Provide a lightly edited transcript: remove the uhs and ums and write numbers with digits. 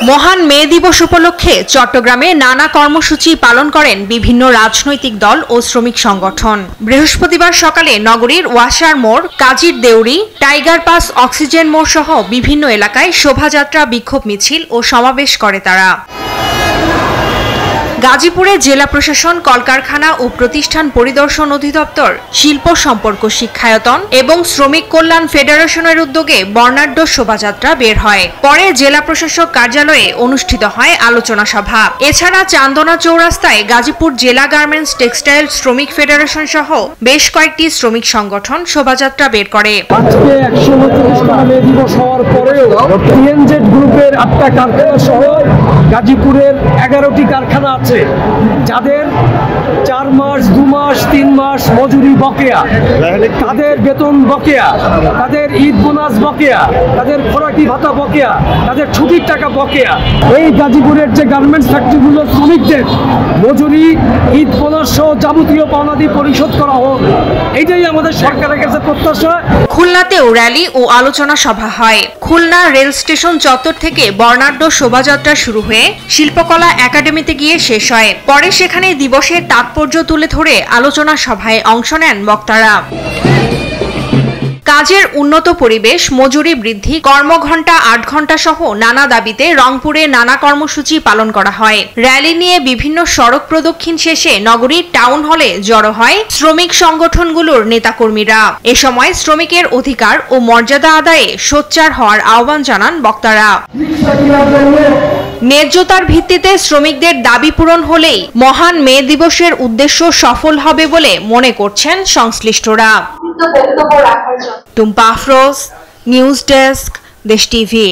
মহান মে দিবস উপলক্ষে চট্টগ্রামে নানা কর্মসূচি পালন করেন বিভিন্ন রাজনৈতিক দল ও শ্রমিক সংগঠন। বৃহস্পতিবার সকালে নগরীর ওয়াসার মোড়, কাজীর দেউরি, টাইগার পাস, অক্সিজেন মোড় সহ বিভিন্ন এলাকায় শোভাযাত্রা, বিক্ষোভ মিছিল ও সমাবেশ করে তারা। গাজীপুরে জেলা প্রশাসন, কলকারখানা ও প্রতিষ্ঠান পরিদর্শন অধিদপ্তর, শিল্প সম্পর্ক শিক্ষায়তন এবং শ্রমিক কল্যাণ ফেডারেশনের উদ্যোগে বর্ণাঢ্য শোভাযাত্রা বের হয়। পরে জেলা প্রশাসক কার্যালয়ে অনুষ্ঠিত হয় আলোচনা সভা। এছাড়া চান্দনা চৌরাস্তায় গাজীপুর জেলা গার্মেন্টস টেক্সটাইল শ্রমিক ফেডারেশন সহ বেশ কয়েকটি শ্রমিক সংগঠন শোভাযাত্রা বের করে। আজকে 129তম মে দিবস হওয়ার পরেও পিএনজেড গ্রুপের 8টা কারখানা সহ গাজীপুরের 11টি কারখানা আছে যাদের 4 মাস, 2 মাস, 3 মাস মজুরি বকেয়া, তাদের বেতন বকেয়া, তাদের ঈদ বোনাস বকেয়া, তাদের খোরাকি ভাতা বকেয়া, তাদের ছুটির টাকা বকেয়া। এই গাজীপুরের যে গার্মেন্টস ফ্যাক্টরিগুলো শ্রমিকদের মজুরি, ঈদ বোনাস সহ যাবতীয় পাওনাদি পরিশোধ করা হোক, এইটাই আমাদের সরকারের কাছে প্রত্যাশা। খুলনাতেও র্যালি ও আলোচনা সভা হয়। খুলনা রেল স্টেশন চত্বর থেকে বর্ণাঢ্য শোভাযাত্রা শুরু হয়ে শিল্পকলা একাডেমিতে গিয়ে শেষ হয়। পরে সেখানে দিবসের তাৎপর্য তুলে ধরে আলোচনা সভায় অংশ নেন বক্তারা। কাজের উন্নত পরিবেশ, মজুরি বৃদ্ধি, কর্মঘণ্টা 8 ঘণ্টা সহ নানা দাবিতে রংপুরে নানা কর্মসূচি পালন করা হয়। র্যালি নিয়ে বিভিন্ন সড়ক প্রদক্ষিণ শেষে নগরীর টাউন হলে জড়ো হয় শ্রমিক সংগঠনগুলোর নেতাকর্মীরা। এ সময় শ্রমিকের অধিকার ও মর্যাদা আদায়ে সোচ্চার হওয়ার আহ্বান জানান বক্তারা। ন্যায্যতার ভিত্তিতে শ্রমিকদের দাবি পূরণ হলেই মহান মে দিবসের উদ্দেশ্য সফল হবে বলে মনে করছেন সংশ্লিষ্টরা। টুম্পা আফরোজ, নিউজ ডেস্ক, দেশ টিভি।